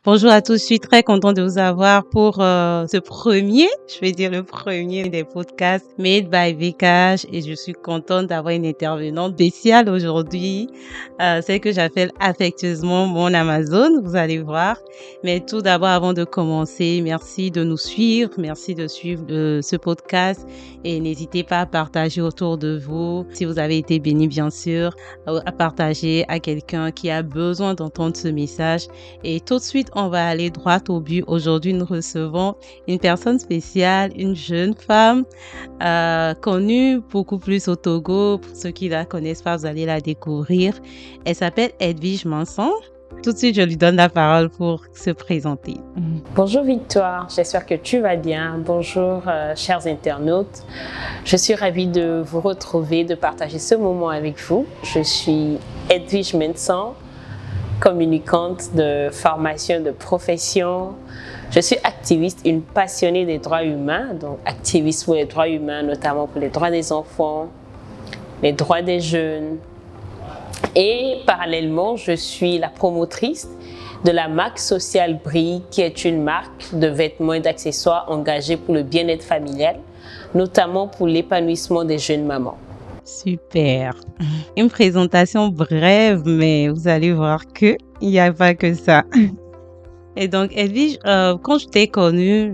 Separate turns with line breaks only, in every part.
Bonjour à tous, je suis très contente de vous avoir pour ce premier, je vais dire le premier des podcasts Made by Vikash, et je suis contente d'avoir une intervenante spéciale aujourd'hui, celle que j'appelle affectueusement mon Amazon, vous allez voir. Mais tout d'abord, avant de commencer, merci de nous suivre, merci de suivre ce podcast et n'hésitez pas à partager autour de vous. Si vous avez été béni, bien sûr, à partager à quelqu'un qui a besoin d'entendre ce message. Et tout de suite, on va aller droit au but. Aujourd'hui, nous recevons une personne spéciale, une jeune femme connue beaucoup plus au Togo. Pour ceux qui la connaissent pas, vous allez la découvrir. Elle s'appelle Edwige Manson. Tout de suite, je lui donne la parole pour se présenter.
Bonjour Victoire, j'espère que tu vas bien. Bonjour chers internautes. Je suis ravie de vous retrouver, de partager ce moment avec vous. Je suis Edwige Manson, communicante de formation, de profession. Je suis activiste, une passionnée des droits humains, donc activiste pour les droits humains, notamment pour les droits des enfants, les droits des jeunes. Et parallèlement, je suis la promotrice de la marque Social Brie, qui est une marque de vêtements et d'accessoires engagée pour le bien-être familial, notamment pour l'épanouissement des jeunes mamans.
Super. Une présentation brève, mais vous allez voir qu'il n'y a pas que ça. Et donc, Edwige, quand je t'ai connue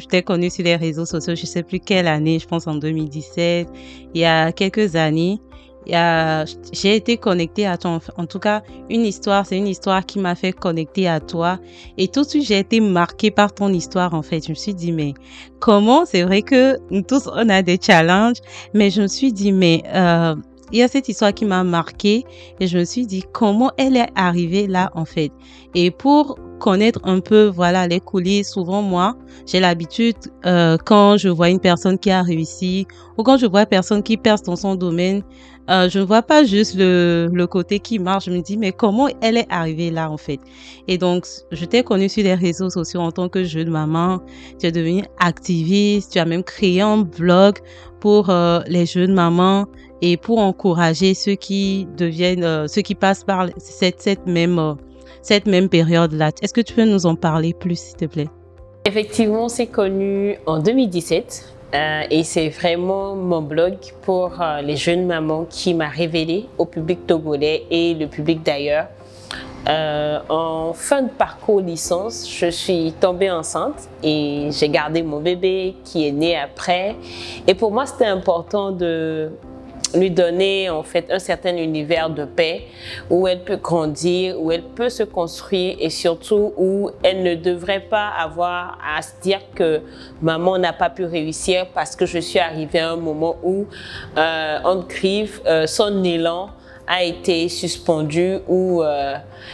sur les réseaux sociaux, je ne sais plus quelle année, je pense en 2017, il y a quelques années. J'ai été connectée à toi. En tout cas, c'est une histoire qui m'a fait connecter à toi. Et tout de suite, j'ai été marquée par ton histoire, en fait. Je me suis dit, mais comment? C'est vrai que nous tous, on a des challenges. Mais je me suis dit, mais il y a cette histoire qui m'a marquée. Et je me suis dit, comment elle est arrivée là, en fait? Et pour connaître un peu, voilà, les coulisses, souvent, moi, j'ai l'habitude, quand je vois une personne qui a réussi ou quand je vois une personne qui perce dans son domaine, je ne vois pas juste le côté qui marche. Je me dis, mais comment elle est arrivée là, en fait? Et donc, je t'ai connue sur les réseaux sociaux en tant que jeune maman. Tu es devenue activiste. Tu as même créé un blog pour les jeunes mamans et pour encourager ceux qui passent par cette même période-là. Est-ce que tu peux nous en parler plus, s'il te plaît?
Effectivement, c'est connu en 2017. Et c'est vraiment mon blog pour les jeunes mamans qui m'a révélé au public togolais et le public d'ailleurs. En fin de parcours licence, je suis tombée enceinte et j'ai gardé mon bébé qui est né après. Et pour moi, c'était important de lui donner en fait un certain univers de paix où elle peut grandir, où elle peut se construire et surtout où elle ne devrait pas avoir à se dire que maman n'a pas pu réussir parce que je suis arrivée à un moment où on crive, son élan a été suspendu ou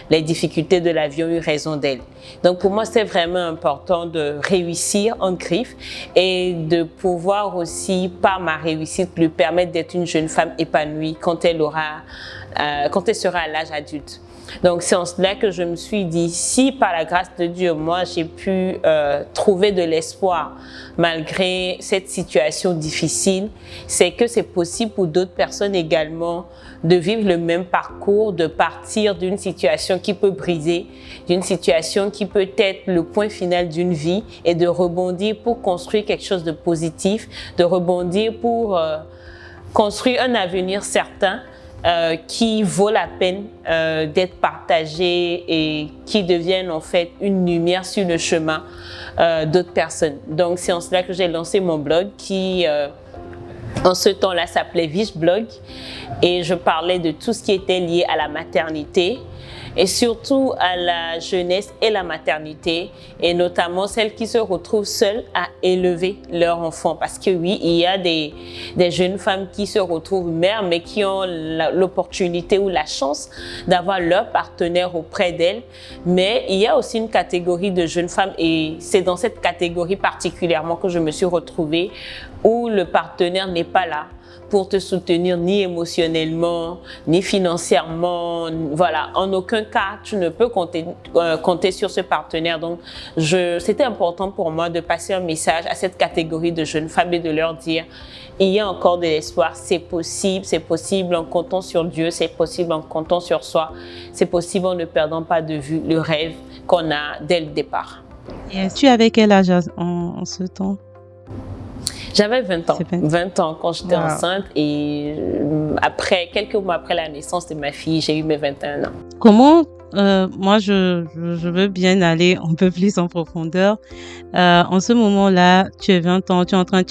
les difficultés de la vie ont eu raison d'elle. Donc pour moi, c'est vraiment important de réussir en griffe et de pouvoir aussi, par ma réussite, lui permettre d'être une jeune femme épanouie quand elle sera à l'âge adulte. Donc c'est en cela que je me suis dit, si par la grâce de Dieu, moi j'ai pu trouver de l'espoir malgré cette situation difficile, c'est que c'est possible pour d'autres personnes également de vivre le même parcours, de partir d'une situation qui peut briser, d'une situation qui peut être le point final d'une vie et de rebondir pour construire quelque chose de positif, de rebondir pour construire un avenir certain qui vaut la peine d'être partagé et qui deviennent en fait une lumière sur le chemin d'autres personnes. Donc c'est en cela que j'ai lancé mon blog qui en ce temps-là s'appelait Viche Blog et je parlais de tout ce qui était lié à la maternité et surtout à la jeunesse et la maternité, et notamment celles qui se retrouvent seules à élever leur enfant. Parce que oui, il y a des jeunes femmes qui se retrouvent mères, mais qui ont l'opportunité ou la chance d'avoir leur partenaire auprès d'elles. Mais il y a aussi une catégorie de jeunes femmes, et c'est dans cette catégorie particulièrement que je me suis retrouvée, où le partenaire n'est pas là pour te soutenir ni émotionnellement, ni financièrement. Voilà, en aucun cas, tu ne peux compter sur ce partenaire. Donc, c'était important pour moi de passer un message à cette catégorie de jeunes femmes et de leur dire, il y a encore de l'espoir, c'est possible en comptant sur Dieu, c'est possible en comptant sur soi, c'est possible en ne perdant pas de vue le rêve qu'on a dès le départ.
Et tu avais quel âge en ce temps?
J'avais 20 ans. 20 ans quand j'étais enceinte, et quelques mois après la naissance de ma fille, j'ai eu mes 21 ans.
Comment, moi je veux bien aller un peu plus en profondeur. En ce moment-là, tu as 20 ans,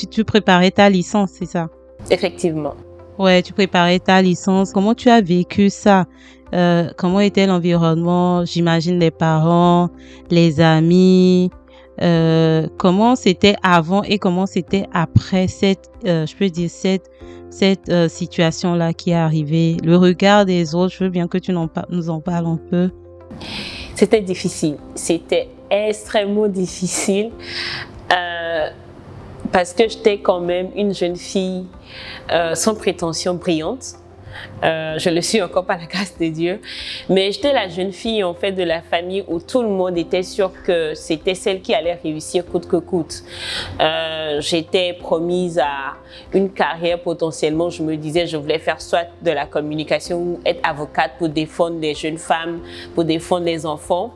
tu préparais ta licence, c'est ça?
Effectivement.
Ouais, tu préparais ta licence. Comment tu as vécu ça? Comment était l'environnement? J'imagine les parents, les amis. Comment c'était avant et comment c'était après cette situation-là qui est arrivée. Le regard des autres, je veux bien que tu nous en parles un peu.
C'était difficile. C'était extrêmement difficile parce que j'étais quand même une jeune fille sans prétention brillante. Je le suis encore par la grâce de Dieu, mais j'étais la jeune fille en fait de la famille où tout le monde était sûr que c'était celle qui allait réussir coûte que coûte. J'étais promise à une carrière potentiellement. Je me disais, je voulais faire soit de la communication ou être avocate pour défendre les jeunes femmes, pour défendre les enfants.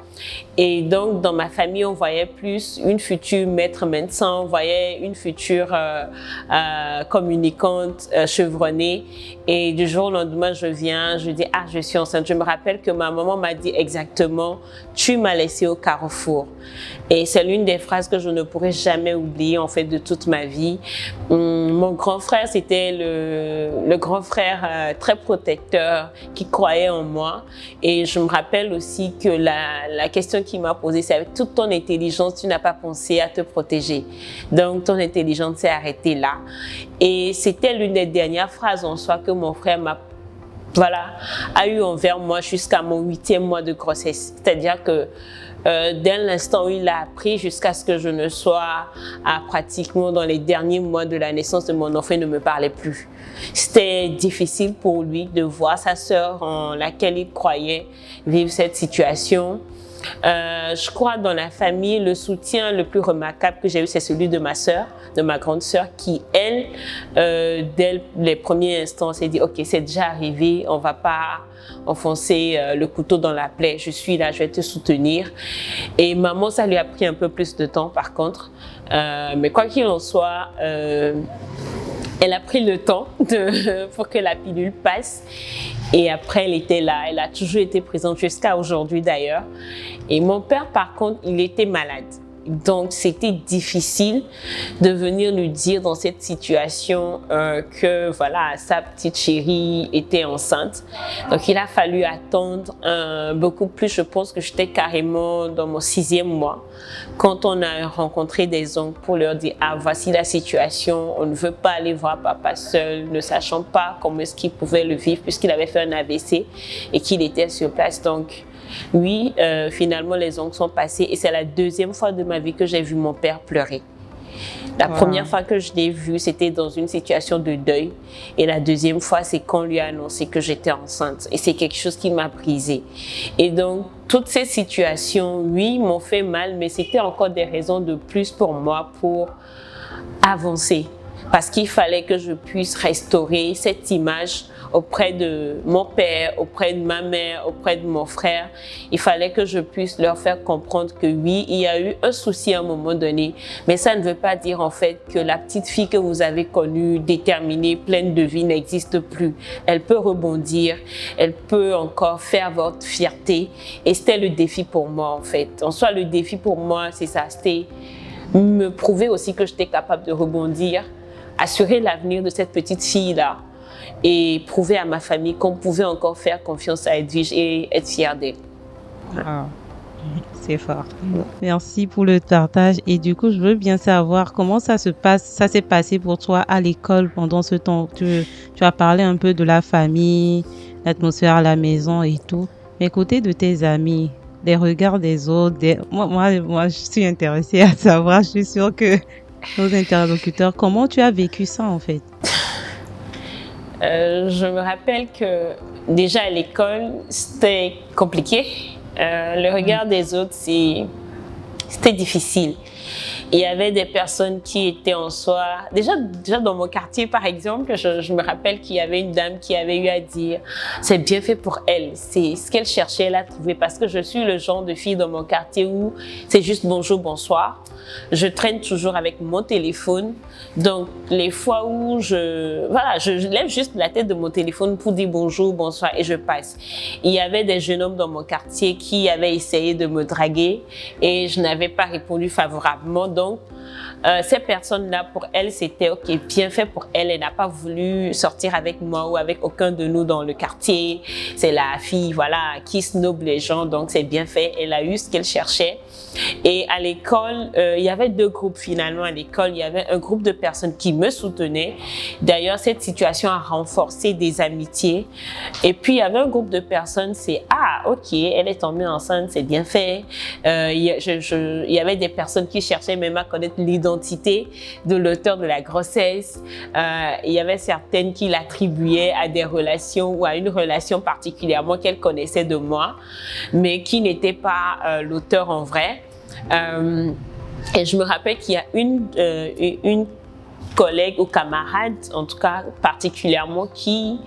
Et donc, dans ma famille, on voyait plus une future maître médecin, on voyait une future communicante chevronnée. Et du jour au lendemain, je dis, ah, je suis enceinte. Je me rappelle que ma maman m'a dit exactement, tu m'as laissée au carrefour. Et c'est l'une des phrases que je ne pourrai jamais oublier, en fait, de toute ma vie. Mon grand frère, c'était le grand frère très protecteur qui croyait en moi. Et je me rappelle aussi que la question qu'il m'a posée, c'est avec toute ton intelligence, tu n'as pas pensé à te protéger. Donc, ton intelligence s'est arrêtée là. Et c'était l'une des dernières phrases en soi que mon frère a eu envers moi jusqu'à mon 8e mois de grossesse. C'est-à-dire que dès l'instant où il a appris jusqu'à ce que je ne sois pratiquement dans les derniers mois de la naissance de mon enfant, il ne me parlait plus. C'était difficile pour lui de voir sa sœur en laquelle il croyait vivre cette situation. Je crois dans la famille, le soutien le plus remarquable que j'ai eu, c'est celui de ma sœur, de ma grande sœur, qui elle, dès les premiers instants, s'est dit ok, c'est déjà arrivé, on va pas enfoncer le couteau dans la plaie, je suis là, je vais te soutenir. Et maman, ça lui a pris un peu plus de temps par contre, mais quoi qu'il en soit, elle a pris le temps pour que la pilule passe. Et après, elle était là. Elle a toujours été présente jusqu'à aujourd'hui d'ailleurs. Et mon père, par contre, il était malade. Donc, c'était difficile de venir lui dire dans cette situation que voilà, sa petite chérie était enceinte. Donc, il a fallu attendre beaucoup plus. Je pense que j'étais carrément dans mon 6e mois quand on a rencontré des oncles pour leur dire « Ah, voici la situation, on ne veut pas aller voir papa seul, ne sachant pas comment est-ce qu'il pouvait le vivre puisqu'il avait fait un AVC et qu'il était sur place. » Donc, oui, finalement, les oncles sont passés et c'est la 2e fois de ma vie que j'ai vu mon père pleurer. La première fois que je l'ai vu, c'était dans une situation de deuil. Et la 2e fois, c'est quand on lui a annoncé que j'étais enceinte. Et c'est quelque chose qui m'a brisée. Et donc, toutes ces situations, oui, m'ont fait mal, mais c'était encore des raisons de plus pour moi pour avancer. Parce qu'il fallait que je puisse restaurer cette image auprès de mon père, auprès de ma mère, auprès de mon frère. Il fallait que je puisse leur faire comprendre que oui, il y a eu un souci à un moment donné, mais ça ne veut pas dire en fait que la petite fille que vous avez connue, déterminée, pleine de vie, n'existe plus. Elle peut rebondir, elle peut encore faire votre fierté. Et c'était le défi pour moi en fait. En soi, le défi pour moi, c'est ça, c'était me prouver aussi que j'étais capable de rebondir, assurer l'avenir de cette petite fille-là et prouver à ma famille qu'on pouvait encore faire confiance à Edwige et être fière d'elle.
Ah, c'est fort. Merci pour le partage. Et du coup, je veux bien savoir comment ça se passe, ça s'est passé pour toi à l'école pendant ce temps. Tu as parlé un peu de la famille, l'atmosphère à la maison et tout. Mais côté de tes amis, des regards des autres, moi, je suis intéressée à savoir. Je suis sûre que nos interlocuteurs, comment tu as vécu ça en fait?
Je me rappelle que déjà à l'école, c'était compliqué. Le
Mm.
regard des autres, c'était difficile. Il y avait des personnes qui étaient en soi. Déjà dans mon quartier, par exemple, je me rappelle qu'il y avait une dame qui avait eu à dire c'est bien fait pour elle. C'est ce qu'elle cherchait, elle a trouvé. Parce que je suis le genre de fille dans mon quartier où c'est juste bonjour, bonsoir. Je traîne toujours avec mon téléphone. Donc, les fois où je lève juste la tête de mon téléphone pour dire bonjour, bonsoir et je passe. Il y avait des jeunes hommes dans mon quartier qui avaient essayé de me draguer et je n'avais pas répondu favorablement. Donc, ces personnes-là, pour elles, c'était OK, bien fait pour elle. Elle n'a pas voulu sortir avec moi ou avec aucun de nous dans le quartier. C'est la fille, voilà, qui snob les gens. Donc, c'est bien fait. Elle a eu ce qu'elle cherchait. Et à l'école, il y avait deux groupes finalement à l'école. Il y avait un groupe de personnes qui me soutenaient. D'ailleurs, cette situation a renforcé des amitiés. Et puis, il y avait un groupe de personnes, c'est « Ah, OK, elle est tombée enceinte, c'est bien fait. » Il y avait des personnes qui cherchaient même à connaître l'identité de l'auteur de la grossesse. Il y avait certaines qui l'attribuaient à des relations ou à une relation particulièrement qu'elles connaissaient de moi, mais qui n'était pas l'auteur en vrai. Et je me rappelle qu'il y a une collègue ou camarade, en tout cas particulièrement, qui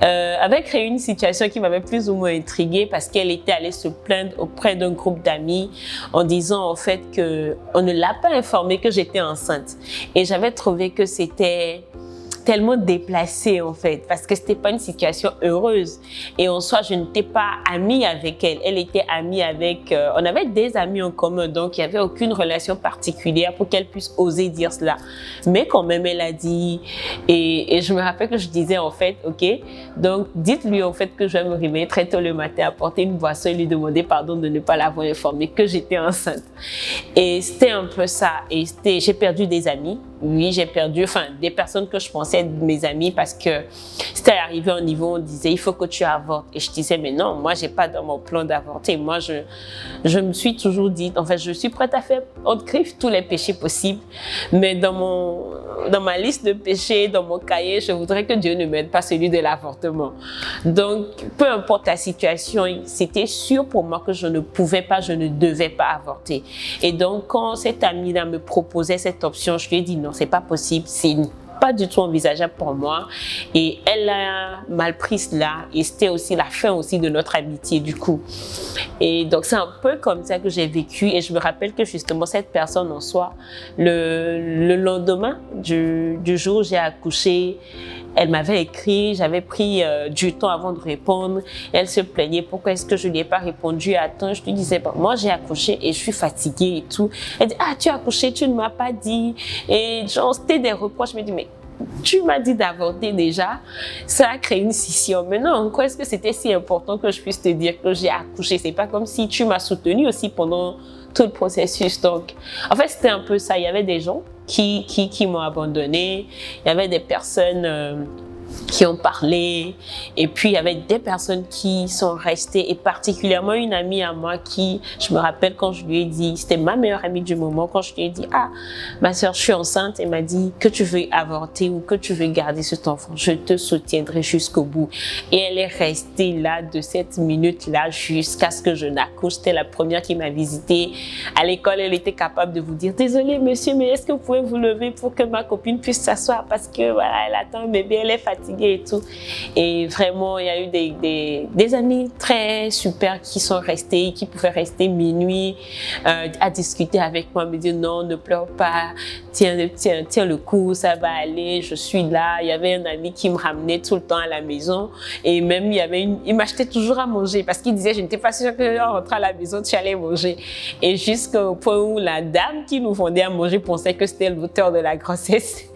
avait créé une situation qui m'avait plus ou moins intriguée parce qu'elle était allée se plaindre auprès d'un groupe d'amis en disant en fait qu'on ne l'a pas informée que j'étais enceinte. Et j'avais trouvé que c'était tellement déplacée en fait, parce que c'était pas une situation heureuse. Et en soi, je n'étais pas amie avec elle. Elle était amie avec... on avait des amis en commun, donc il n'y avait aucune relation particulière pour qu'elle puisse oser dire cela. Mais quand même, elle a dit... Et je me rappelle que je disais en fait, OK, donc dites-lui en fait que je vais me réveiller très tôt le matin, apporter une boisson et lui demander pardon de ne pas l'avoir informée que j'étais enceinte. Et c'était un peu ça. Et j'ai perdu des amis. Oui, j'ai perdu, des personnes que je pensais être mes amis parce que c'était arrivé à un niveau où on disait il faut que tu avortes. Et je disais mais non, moi j'ai pas dans mon plan d'avorter. Moi je me suis toujours dit, en fait, je suis prête à faire haute griffe tous les péchés possibles, mais dans ma liste de péchés, dans mon cahier, je voudrais que Dieu ne m'aide pas celui de l'avortement. Donc, peu importe la situation, c'était sûr pour moi que je ne pouvais pas, je ne devais pas avorter. Et donc, quand cette amie-là me proposait cette option, je lui ai dit non, c'est pas possible, c'est pas du tout envisageable pour moi. Et elle a mal pris cela. Et c'était aussi la fin aussi de notre amitié du coup. Et donc c'est un peu comme ça que j'ai vécu. Et je me rappelle que justement cette personne en soi, le lendemain du jour où j'ai accouché, elle m'avait écrit, j'avais pris du temps avant de répondre. Elle se plaignait, pourquoi est-ce que je ne lui ai pas répondu à temps. Je lui disais, bon, moi j'ai accouché et je suis fatiguée et tout. Elle dit, ah tu as accouché, tu ne m'as pas dit. Et genre, c'était des reproches. Je me dis, mais tu m'as dit d'avorter déjà, ça a créé une scission. Maintenant, pourquoi est-ce que c'était si important que je puisse te dire que j'ai accouché? C'est pas comme si tu m'as soutenue aussi pendant tout le processus. Donc, en fait, c'était un peu ça. Il y avait des gens qui m'ont abandonnée. Il y avait des personnes qui ont parlé, et puis il y avait des personnes qui sont restées, et particulièrement une amie à moi qui, je me rappelle quand je lui ai dit, c'était ma meilleure amie du moment, quand je lui ai dit, ah, ma soeur, je suis enceinte, elle m'a dit que tu veux avorter ou que tu veux garder cet enfant, je te soutiendrai jusqu'au bout. Et elle est restée là de cette minute-là jusqu'à ce que je n'accouche. C'était la première qui m'a visitée. À l'école, elle était capable de vous dire, désolée monsieur, mais est-ce que vous pouvez vous lever pour que ma copine puisse s'asseoir parce que voilà, elle attend un bébé, elle est fatiguée et tout. Et vraiment, il y a eu des amis très super qui sont restés, qui pouvaient rester minuit à discuter avec moi, me dire non, ne pleure pas, tiens le coup, ça va aller, je suis là. Il y avait un ami qui me ramenait tout le temps à la maison, et même il m'achetait toujours à manger parce qu'il disait, je n'étais pas sûre que en rentrant à la maison, tu allais manger. Et jusqu'au point où la dame qui nous vendait à manger pensait que c'était l'auteur de la grossesse.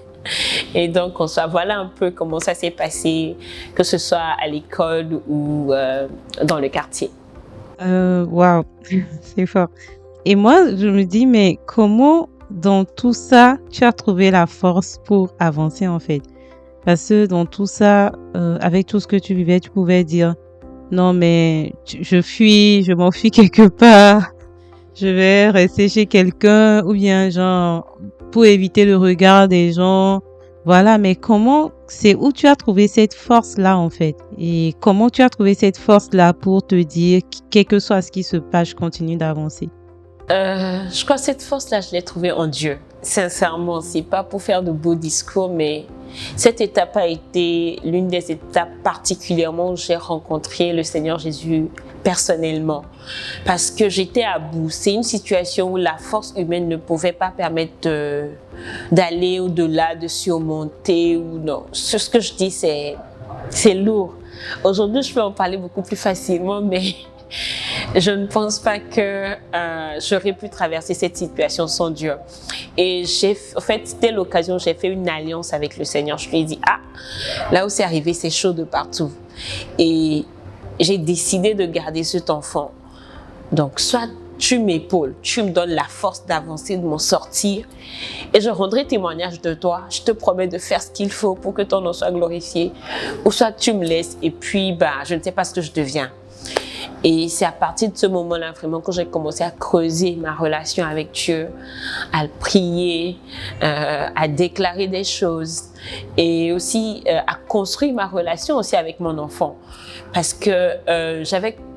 Et donc, voilà un peu comment ça s'est passé, que ce soit à l'école ou dans le quartier.
Waouh, c'est fort. Et moi, je me dis, mais comment dans tout ça, tu as trouvé la force pour avancer en fait? Parce que dans tout ça, avec tout ce que tu vivais, tu pouvais dire, non, mais je fuis, je m'enfuis quelque part, je vais rester chez quelqu'un, ou bien genre, pour éviter le regard des gens. Voilà, mais comment, c'est où tu as trouvé cette force-là en fait? Et comment tu as trouvé cette force-là pour te dire, quel que soit ce qui se passe, je continue d'avancer?
Je crois que cette force-là, je l'ai trouvée en Dieu. Sincèrement, c'est pas pour faire de beaux discours, mais cette étape a été l'une des étapes particulièrement où j'ai rencontré le Seigneur Jésus personnellement. Parce que j'étais à bout. C'est une situation où la force humaine ne pouvait pas permettre d'aller au-delà, de surmonter ou non. Ce que je dis, c'est lourd. Aujourd'hui, je peux en parler beaucoup plus facilement, mais je ne pense pas que j'aurais pu traverser cette situation sans Dieu. Et en fait, c'était l'occasion, j'ai fait une alliance avec le Seigneur. Je lui ai dit, là où c'est arrivé, c'est chaud de partout. Et j'ai décidé de garder cet enfant. Donc, soit tu m'épaules, tu me donnes la force d'avancer, de m'en sortir, et je rendrai témoignage de toi. Je te promets de faire ce qu'il faut pour que ton nom soit glorifié. Ou soit tu me laisses, et puis je ne sais pas ce que je deviens. Et c'est à partir de ce moment-là vraiment que j'ai commencé à creuser ma relation avec Dieu, à prier, à déclarer des choses et aussi à construire ma relation aussi avec mon enfant. Parce que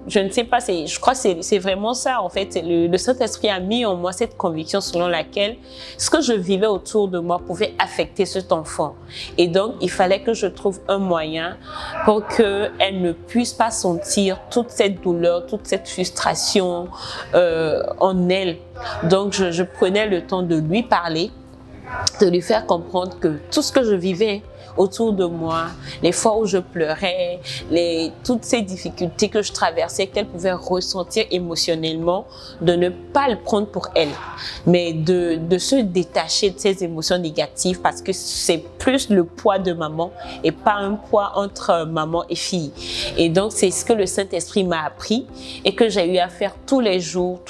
je ne sais pas, je crois que c'est vraiment ça en fait. Le Saint-Esprit a mis en moi cette conviction selon laquelle ce que je vivais autour de moi pouvait affecter cet enfant. Et donc, il fallait que je trouve un moyen pour qu'elle ne puisse pas sentir toute cette douleur, toute cette frustration en elle. Donc, je prenais le temps de lui parler, de lui faire comprendre que tout ce que je vivais autour de moi, les fois où je pleurais, toutes ces difficultés que je traversais, qu'elle pouvait ressentir émotionnellement, de ne pas le prendre pour elle, mais de se détacher de ces émotions négatives parce que c'est plus le poids de maman et pas un poids entre maman et fille. Et donc, c'est ce que le Saint-Esprit m'a appris et que j'ai eu à faire tous les jours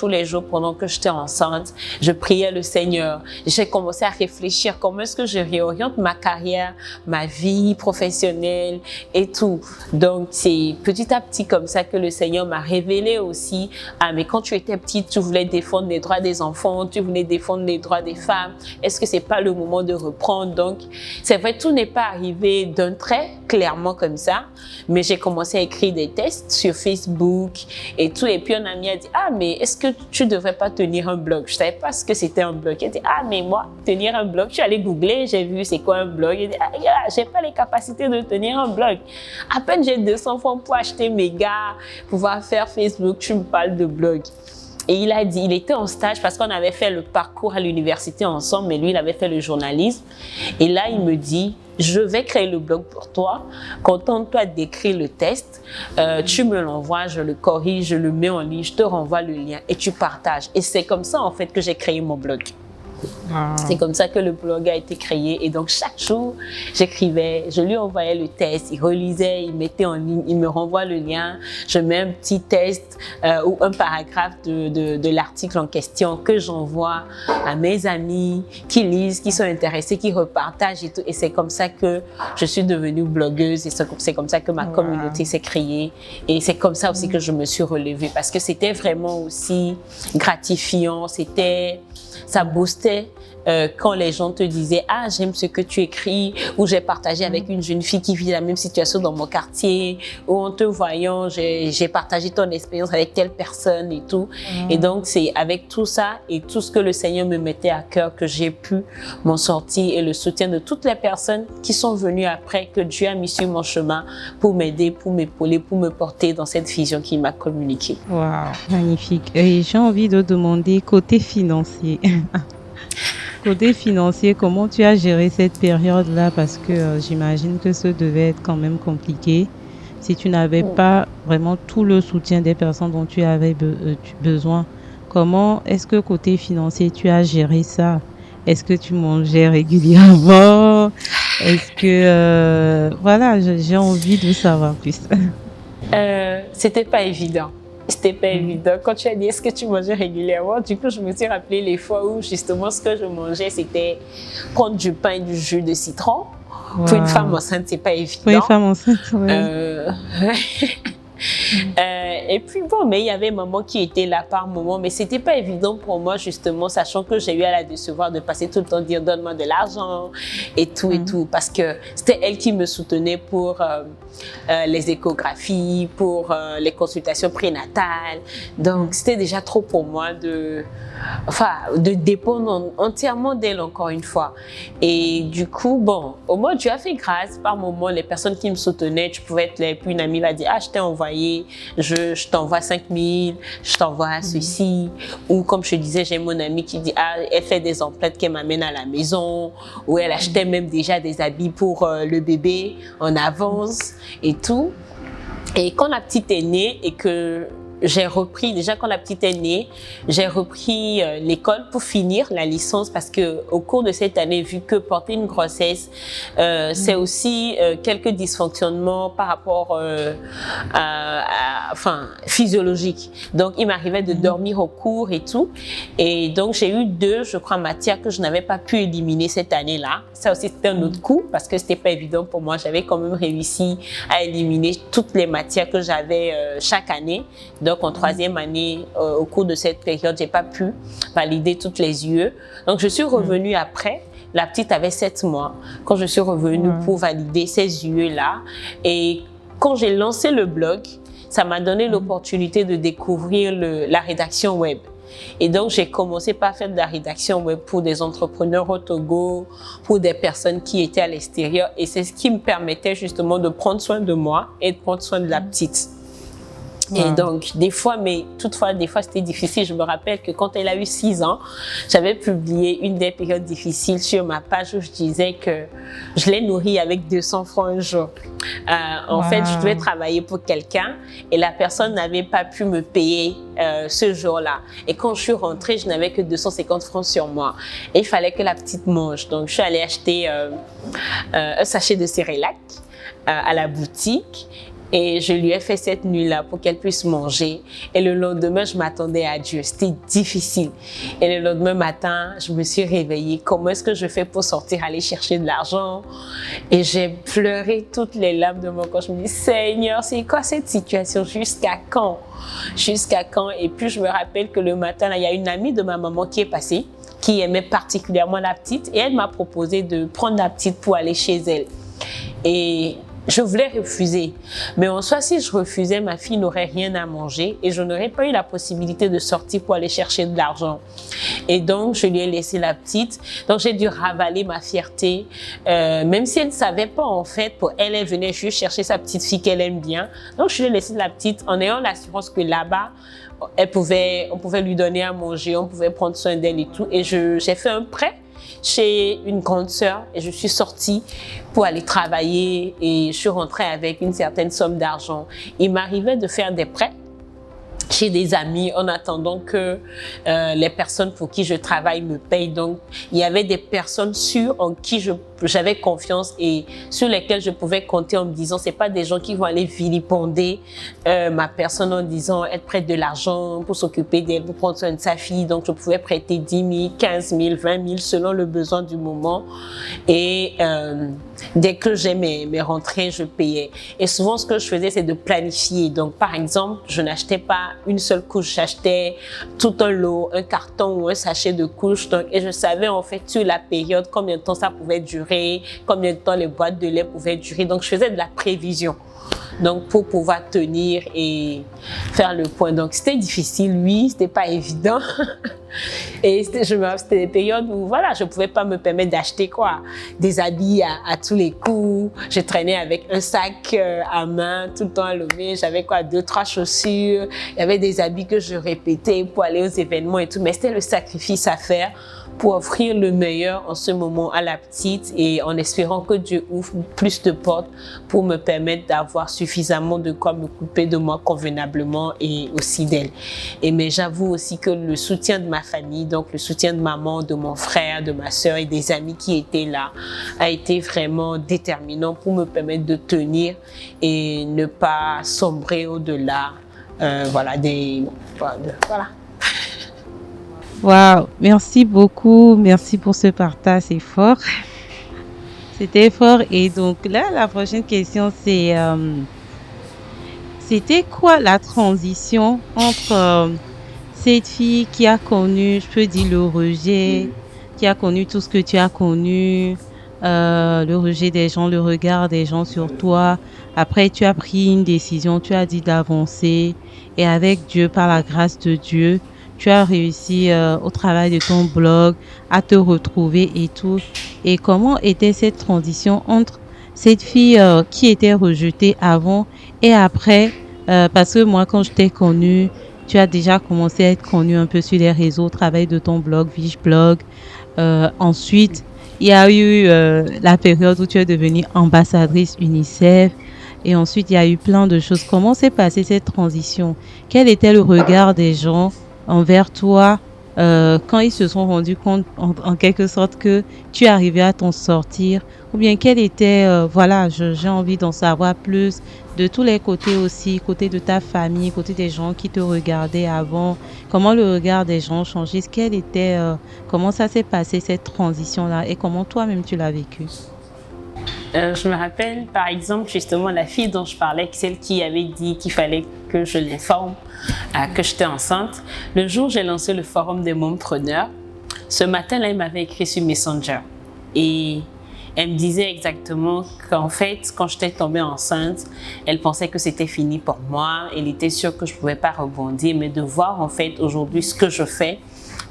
pendant que j'étais enceinte. Je priais le Seigneur. J'ai commencé à réfléchir comment est-ce que je réoriente ma carrière, ma vie professionnelle et tout. Donc, c'est petit à petit comme ça que le Seigneur m'a révélé aussi. Mais quand tu étais petite, tu voulais défendre les droits des enfants, tu voulais défendre les droits des femmes. Est-ce que c'est pas le moment de reprendre? Donc, c'est vrai, tout n'est pas arrivé d'un trait, clairement comme ça. Mais j'ai commencé à écrire des tests sur Facebook et tout. Et puis, un ami a dit, mais est-ce que tu devrais pas tenir un blog? Je savais pas ce que c'était un blog. Il a dit, mais moi, tenir un blog, je suis allée googler, j'ai vu c'est quoi un blog. Il a dit, j'ai pas les capacités de tenir un blog. À peine j'ai 200 francs pour acheter mes gars, pouvoir faire Facebook, tu me parles de blog. Et il a dit, il était en stage parce qu'on avait fait le parcours à l'université ensemble, mais lui, il avait fait le journalisme. Et là, il me dit, je vais créer le blog pour toi. Contente-toi d'écrire le test. Tu me l'envoies, je le corrige, je le mets en ligne, je te renvoie le lien et tu partages. Et c'est comme ça, en fait, que j'ai créé mon blog. C'est comme ça que le blog a été créé. Et donc, chaque jour, j'écrivais, je lui envoyais le test, il relisait, il mettait en ligne, il me renvoie le lien. Je mets un petit test ou un paragraphe de l'article en question que j'envoie à mes amis qui lisent, qui sont intéressés, qui repartagent et tout. Et c'est comme ça que je suis devenue blogueuse et c'est comme ça que ma communauté s'est créée. Et c'est comme ça aussi que je me suis relevée parce que c'était vraiment aussi gratifiant. Ça boostait quand les gens te disaient « j'aime ce que tu écris » ou « j'ai partagé avec une jeune fille qui vit la même situation dans mon quartier » ou « en te voyant, j'ai partagé ton expérience avec telle personne » et tout. Et donc, c'est avec tout ça et tout ce que le Seigneur me mettait à cœur que j'ai pu m'en sortir et le soutien de toutes les personnes qui sont venues après que Dieu a mis sur mon chemin pour m'aider, pour m'épauler, pour me porter dans cette vision qu'il m'a communiquée.
Waouh, magnifique. Et j'ai envie de demander côté financier. Côté financier, comment tu as géré cette période-là? Parce que j'imagine que ça devait être quand même compliqué si tu n'avais pas vraiment tout le soutien des personnes dont tu avais besoin. Comment est-ce que côté financier, tu as géré ça? Est-ce que tu mangeais régulièrement? Est-ce que... voilà, j'ai envie de savoir plus.
C'était pas évident. c'était pas évident. Quand tu as dit est-ce que tu mangeais régulièrement, du coup, je me suis rappelé les fois où justement ce que je mangeais, c'était prendre du pain et du jus de citron. Pour une femme enceinte, c'est pas évident.
Pour une femme enceinte, oui.
Et puis bon, mais il y avait maman qui était là par moment, mais c'était pas évident pour moi justement, sachant que j'ai eu à la décevoir de passer tout le temps dire donne-moi de l'argent et tout, parce que c'était elle qui me soutenait pour les échographies, pour les consultations prénatales. Donc c'était déjà trop pour moi de dépendre entièrement d'elle encore une fois. Et du coup, bon, au moins Dieu a fait grâce. Par moment, les personnes qui me soutenaient, tu pouvais être là, et puis une amie va dire, ah, je t'ai envoyé, je t'envoie 5 000, je t'envoie ceci. Ou comme je disais, j'ai mon amie qui dit, ah, elle fait des emplettes qu'elle m'amène à la maison, ou elle achetait même déjà des habits pour le bébé en avance et tout. Et quand la petite est née et que j'ai repris, déjà quand la petite est née, j'ai repris l'école pour finir la licence parce que au cours de cette année, vu que porter une grossesse, c'est aussi quelques dysfonctionnements par rapport physiologique. Donc, il m'arrivait de dormir au cours et tout. Et donc, j'ai eu 2, je crois, matières que je n'avais pas pu éliminer cette année-là. Ça aussi, c'était un autre coup parce que c'était pas évident pour moi. J'avais quand même réussi à éliminer toutes les matières que j'avais chaque année. Donc, en 3e année, au cours de cette période, j'ai pas pu valider toutes les UE. Donc, je suis revenue après. La petite avait 7 mois. Quand je suis revenue pour valider ces UE-là. Et quand j'ai lancé le blog, ça m'a donné l'opportunité de découvrir la rédaction web. Et donc, j'ai commencé par faire de la rédaction web pour des entrepreneurs au Togo, pour des personnes qui étaient à l'extérieur. Et c'est ce qui me permettait justement de prendre soin de moi et de prendre soin de la petite. Et donc, des fois c'était difficile. Je me rappelle que quand elle a eu 6 ans, j'avais publié une des périodes difficiles sur ma page où je disais que je l'ai nourrie avec 200 francs un jour. En fait, je devais travailler pour quelqu'un et la personne n'avait pas pu me payer ce jour-là. Et quand je suis rentrée, je n'avais que 250 francs sur moi. Et il fallait que la petite mange. Donc, je suis allée acheter un sachet de Cérélac à la boutique. Et je lui ai fait cette nuit-là pour qu'elle puisse manger. Et le lendemain, je m'attendais à Dieu. C'était difficile. Et le lendemain matin, je me suis réveillée. Comment est-ce que je fais pour sortir, aller chercher de l'argent? Et j'ai pleuré toutes les larmes de mon corps. Je me dis, Seigneur, c'est quoi cette situation? Jusqu'à quand? Jusqu'à quand? Et puis, je me rappelle que le matin, là, il y a une amie de ma maman qui est passée, qui aimait particulièrement la petite. Et elle m'a proposé de prendre la petite pour aller chez elle. Et je voulais refuser, mais en soi, si je refusais, ma fille n'aurait rien à manger et je n'aurais pas eu la possibilité de sortir pour aller chercher de l'argent. Et donc, je lui ai laissé la petite. Donc, j'ai dû ravaler ma fierté, même si elle ne savait pas en fait. Pour elle, elle venait juste chercher sa petite fille qu'elle aime bien. Donc, je lui ai laissé la petite en ayant l'assurance que là-bas, on pouvait lui donner à manger, on pouvait prendre soin d'elle et tout. Et j'ai fait un prêt chez une grande sœur et je suis sortie pour aller travailler et je suis rentrée avec une certaine somme d'argent. Il m'arrivait de faire des prêts chez des amis en attendant que les personnes pour qui je travaille me payent. Donc, il y avait des personnes sûres en qui j'avais confiance et sur lesquelles je pouvais compter en me disant c'est pas des gens qui vont aller vilipender ma personne en disant être prête de l'argent pour s'occuper d'elle, pour prendre soin de sa fille. Donc, je pouvais prêter 10 000, 15 000, 20 000 selon le besoin du moment. Et dès que j'ai mes rentrées, je payais. Et souvent, ce que je faisais, c'est de planifier. Donc, par exemple, je n'achetais pas une seule couche, j'achetais tout un lot, un carton ou un sachet de couches. Donc, et je savais en fait sur la période combien de temps ça pouvait durer, combien de temps les boîtes de lait pouvaient durer. Donc, je faisais de la prévision. Donc, pour pouvoir tenir et faire le point. Donc, c'était difficile, oui, c'était pas évident. Et c'était des périodes où, voilà, je pouvais pas me permettre d'acheter des habits à tous les coups. Je traînais avec un sac à main, tout le temps à lever. J'avais 2, 3 chaussures. Il y avait des habits que je répétais pour aller aux événements et tout. Mais c'était le sacrifice à faire pour offrir le meilleur en ce moment à la petite et en espérant que Dieu ouvre plus de portes pour me permettre d'avoir suffisamment de quoi m'occuper de moi convenablement et aussi d'elle. Mais j'avoue aussi que le soutien de ma famille, donc le soutien de maman, de mon frère, de ma sœur et des amis qui étaient là, a été vraiment déterminant pour me permettre de tenir et ne pas sombrer au-delà voilà, voilà.
Waouh, merci beaucoup. Merci pour ce partage, c'est fort. C'était fort. Et donc là, la prochaine question, c'était quoi la transition entre cette fille qui a connu, je peux dire, le rejet, qui a connu tout ce que tu as connu, le rejet des gens, le regard des gens sur toi. Après, tu as pris une décision, tu as dit d'avancer. Et avec Dieu, par la grâce de Dieu, tu as réussi au travail de ton blog à te retrouver et tout. Et comment était cette transition entre cette fille qui était rejetée avant et après? Parce que moi, quand je t'ai connue, tu as déjà commencé à être connue un peu sur les réseaux, travail de ton blog, Vige Blog. Ensuite, il y a eu la période où tu es devenue ambassadrice UNICEF. Et ensuite, il y a eu plein de choses. Comment s'est passée cette transition? Quel était le regard des gens envers toi quand ils se sont rendus compte, en quelque sorte, que tu arrivais à t'en sortir? Ou bien, quel était, voilà, j'ai envie d'en savoir plus de tous les côtés aussi, côté de ta famille, côté des gens qui te regardaient avant. Comment le regard des gens changeait? Quel était, comment ça s'est passé cette transition-là et comment toi-même tu l'as vécu?
Je me rappelle, par exemple, justement, la fille dont je parlais, celle qui avait dit qu'il fallait que je l'informe que j'étais enceinte. Le jour où j'ai lancé le forum des mompreneurs, ce matin-là, elle m'avait écrit sur Messenger. Et elle me disait exactement qu'en fait, quand j'étais tombée enceinte, elle pensait que c'était fini pour moi. Elle était sûre que je ne pouvais pas rebondir, mais de voir en fait aujourd'hui ce que je fais,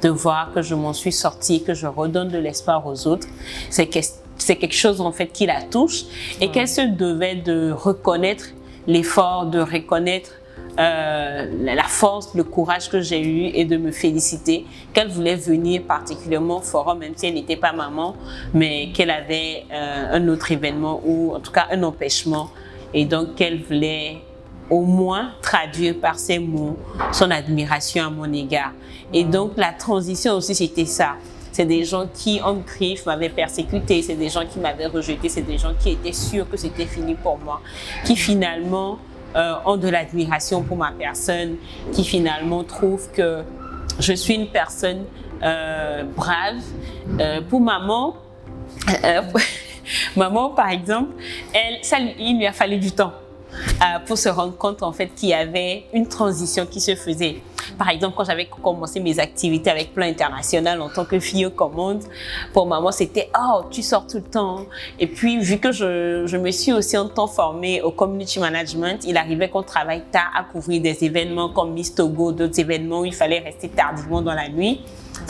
de voir que je m'en suis sortie, que je redonne de l'espoir aux autres, c'est quelque chose en fait qui la touche et qu'elle se devait de reconnaître l'effort, de reconnaître la force, le courage que j'ai eu et de me féliciter qu'elle voulait venir particulièrement au forum, même si elle n'était pas maman, mais qu'elle avait un autre événement ou en tout cas un empêchement et donc qu'elle voulait au moins traduire par ses mots son admiration à mon égard. Et donc la transition aussi c'était ça. C'est des gens qui, en griffe, m'avaient persécuté, c'est des gens qui m'avaient rejeté, c'est des gens qui étaient sûrs que c'était fini pour moi, qui finalement ont de l'admiration pour ma personne, qui finalement trouvent que je suis une personne brave. Pour maman, maman par exemple, il lui a fallu du temps pour se rendre compte en fait qu'il y avait une transition qui se faisait. Par exemple, quand j'avais commencé mes activités avec Plan International en tant que fille aux commandes, pour maman, c'était « Oh, tu sors tout le temps ». Et puis, vu que je me suis aussi en temps formée au community management, il arrivait qu'on travaille tard à couvrir des événements comme Miss Togo, d'autres événements où il fallait rester tardivement dans la nuit.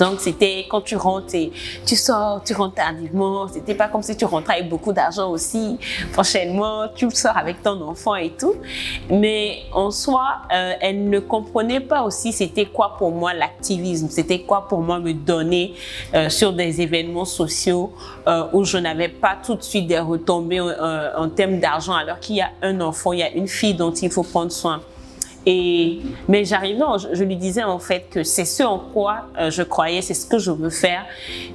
Donc, c'était quand tu rentres et tu sors, tu rentres tardivement. C'était pas comme si tu rentrais avec beaucoup d'argent aussi. Prochainement, tu sors avec ton enfant et tout. Mais en soi, elle ne comprenait pas aussi c'était quoi pour moi l'activisme. C'était quoi pour moi me donner sur des événements sociaux où je n'avais pas tout de suite des retombées en termes d'argent alors qu'il y a un enfant, il y a une fille dont il faut prendre soin. Mais j'arrivais, je lui disais en fait que c'est ce en quoi je croyais, c'est ce que je veux faire.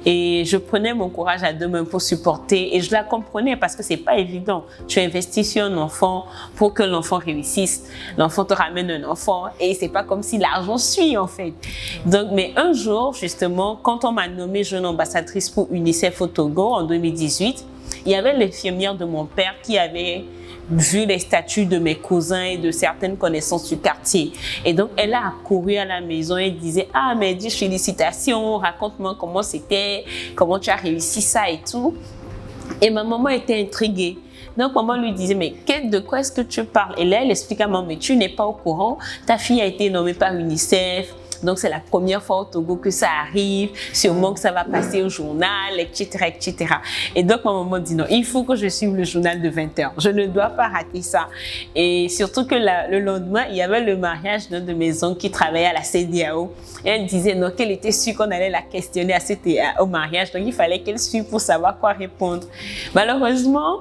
Et je prenais mon courage à deux mains pour supporter. Et je la comprenais parce que c'est pas évident. Tu investis sur un enfant pour que l'enfant réussisse. L'enfant te ramène un enfant et c'est pas comme si l'argent suit en fait. Donc, mais un jour, justement, quand on m'a nommée jeune ambassadrice pour UNICEF au Togo en 2018, il y avait l'infirmière de mon père qui avait vu les statuts de mes cousins et de certaines connaissances du quartier. Et donc, elle a accouru à la maison et disait « Ah, mais dis félicitations, raconte-moi comment c'était, comment tu as réussi ça et tout. » Et ma maman était intriguée. Donc, maman lui disait « Mais de quoi est-ce que tu parles ?» Et là, elle explique à maman « Mais tu n'es pas au courant, ta fille a été nommée par UNICEF. » Donc, c'est la première fois au Togo que ça arrive. Sûrement que ça va passer au journal, etc., etc. Et donc, ma maman dit non, il faut que je suive le journal de 20h. Je ne dois pas rater ça. Et surtout que le lendemain, il y avait le mariage d'un de mes oncles qui travaillait à la CEDEAO. Et elle disait non, qu'elle était sûre qu'on allait la questionner au mariage. Donc, il fallait qu'elle suive pour savoir quoi répondre. Malheureusement,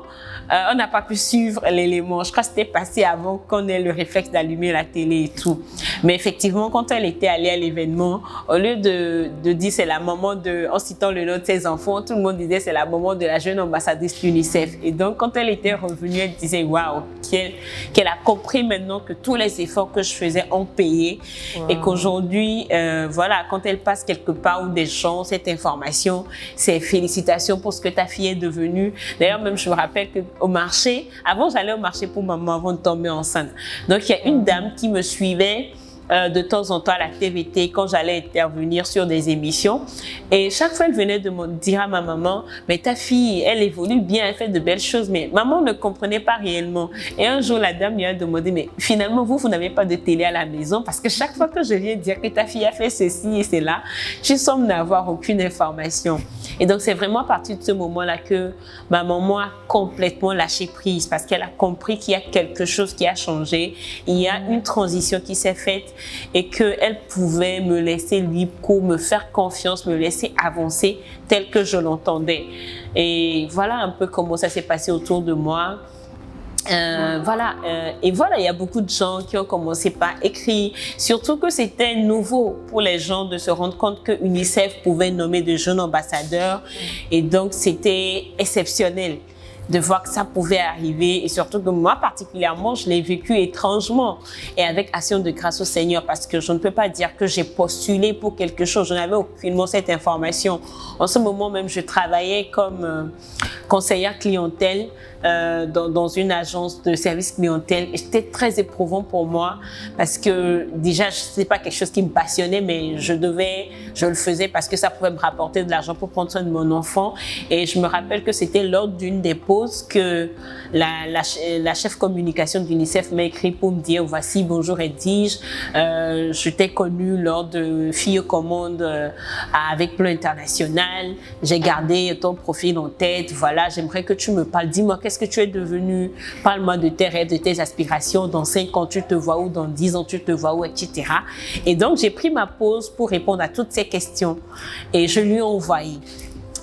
on n'a pas pu suivre l'élément. Je crois que c'était passé avant qu'on ait le réflexe d'allumer la télé et tout. Mais effectivement, quand elle était allée à l'événement, au lieu de dire c'est la maman en citant le nom de ses enfants, tout le monde disait c'est la maman de la jeune ambassadrice de l'UNICEF. Et donc, quand elle était revenue, elle disait waouh, qu'elle a compris maintenant que tous les efforts que je faisais ont payé et qu'aujourd'hui, voilà, quand elle passe quelque part où des gens ont cette information, c'est félicitations pour ce que ta fille est devenue. D'ailleurs, même je me rappelle qu'au marché, avant j'allais au marché pour maman avant de tomber enceinte. Donc, il y a une dame qui me suivait de temps en temps à la TVT quand j'allais intervenir sur des émissions. Et chaque fois, elle venait de me dire à ma maman, mais ta fille, elle évolue bien, elle fait de belles choses. Mais maman ne comprenait pas réellement. Et un jour, la dame lui a demandé, mais finalement, vous n'avez pas de télé à la maison parce que chaque fois que je viens dire que ta fille a fait ceci et cela, tu sembles n'avoir aucune information. Et donc, c'est vraiment à partir de ce moment-là que ma maman a complètement lâché prise parce qu'elle a compris qu'il y a quelque chose qui a changé. Il y a une transition qui s'est faite et qu'elle pouvait me laisser libre cours, me faire confiance, me laisser avancer tel que je l'entendais. Et voilà un peu comment ça s'est passé autour de moi. Et voilà, il y a beaucoup de gens qui ont commencé par écrire, surtout que c'était nouveau pour les gens de se rendre compte que UNICEF pouvait nommer de jeunes ambassadeurs et donc c'était exceptionnel de voir que ça pouvait arriver et surtout que moi particulièrement je l'ai vécu étrangement et avec action de grâce au Seigneur parce que je ne peux pas dire que j'ai postulé pour quelque chose, je n'avais aucunement cette information. En ce moment même je travaillais comme conseillère clientèle dans une agence de service clientèle et c'était très éprouvant pour moi parce que déjà c'est pas quelque chose qui me passionnait mais je le faisais parce que ça pouvait me rapporter de l'argent pour prendre soin de mon enfant et je me rappelle que c'était lors d'une des pauses que la chef communication de l'UNICEF m'a écrit pour me dire voici bonjour Edwige, je t'ai connue lors de Filles aux commandes avec Plan International, j'ai gardé ton profil en tête, voilà, j'aimerais que tu me parles, dis-moi qu'est-ce que tu es devenu, parle-moi de tes rêves, de tes aspirations, dans 5 ans tu te vois où, dans 10 ans tu te vois où, etc. Et donc j'ai pris ma pause pour répondre à toutes ces questions et je lui ai envoyé.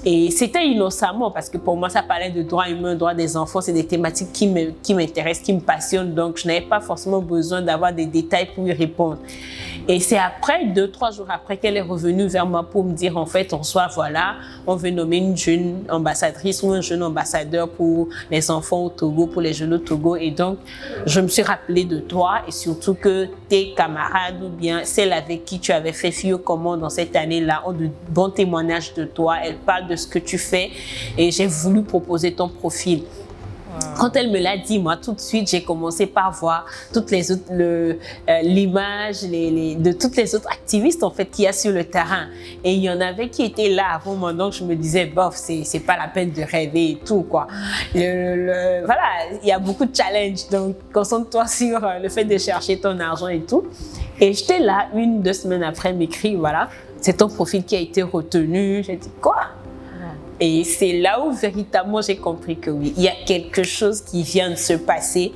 Et c'était innocemment parce que pour moi, ça parlait de droits humains, droits des enfants. C'est des thématiques qui m'intéressent, qui me passionnent. Donc, je n'avais pas forcément besoin d'avoir des détails pour y répondre. Et c'est après, 2-3 jours après, qu'elle est revenue vers moi pour me dire, en fait, en soi, voilà, on veut nommer une jeune ambassadrice ou un jeune ambassadeur pour les enfants au Togo, pour les jeunes au Togo. Et donc, je me suis rappelée de toi et surtout que tes camarades ou bien celles avec qui tu avais fait Filles aux commandes dans cette année-là ont de bons témoignages de toi. Elles parlent de ce que tu fais et j'ai voulu proposer ton profil. Quand elle me l'a dit, moi, tout de suite, j'ai commencé par voir toutes les autres, l'image de toutes les autres activistes, en fait, qu'il y a sur le terrain. Et il y en avait qui étaient là avant moi, donc je me disais, bof, c'est pas la peine de rêver et tout, quoi. Voilà, il y a beaucoup de challenges, donc concentre-toi sur le fait de chercher ton argent et tout. Et j'étais là, 1-2 semaines après, m'écrit, voilà, c'est ton profil qui a été retenu. J'ai dit, quoi? Et c'est là où véritablement j'ai compris que oui, il y a quelque chose qui vient de se passer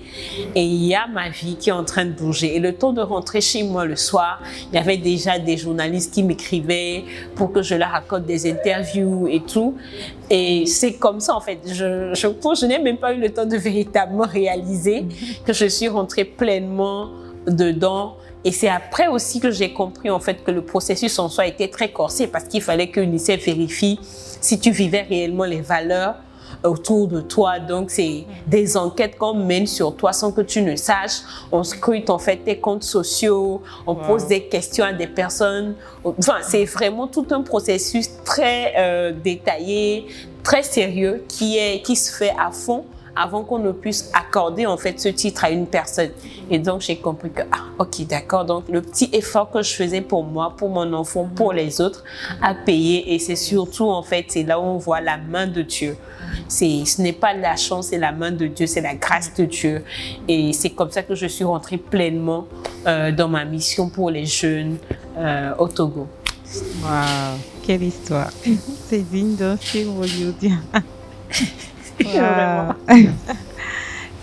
et il y a ma vie qui est en train de bouger. Et le temps de rentrer chez moi le soir, il y avait déjà des journalistes qui m'écrivaient pour que je leur accorde des interviews et tout. Et c'est comme ça en fait. Je n'ai même pas eu le temps de véritablement réaliser que je suis rentrée pleinement dedans. Et c'est après aussi que j'ai compris en fait que le processus en soi était très corsé parce qu'il fallait que l'UNICEF vérifie si tu vivais réellement les valeurs autour de toi. Donc, c'est des enquêtes qu'on mène sur toi sans que tu ne saches. On scrute en fait tes comptes sociaux, on pose des questions à des personnes. Enfin, c'est vraiment tout un processus très détaillé, très sérieux qui se fait à fond avant qu'on ne puisse accorder en fait ce titre à une personne. Et donc j'ai compris que ok, d'accord, donc le petit effort que je faisais pour moi, pour mon enfant, pour les autres a payé. Et c'est surtout en fait, c'est là où on voit la main de Dieu. Ce n'est pas la chance, c'est la main de Dieu, c'est la grâce de Dieu. Et c'est comme ça que je suis rentrée pleinement dans ma mission pour les jeunes au Togo.
Waouh, quelle histoire. C'est digne d'un film hollywoodien. Wow.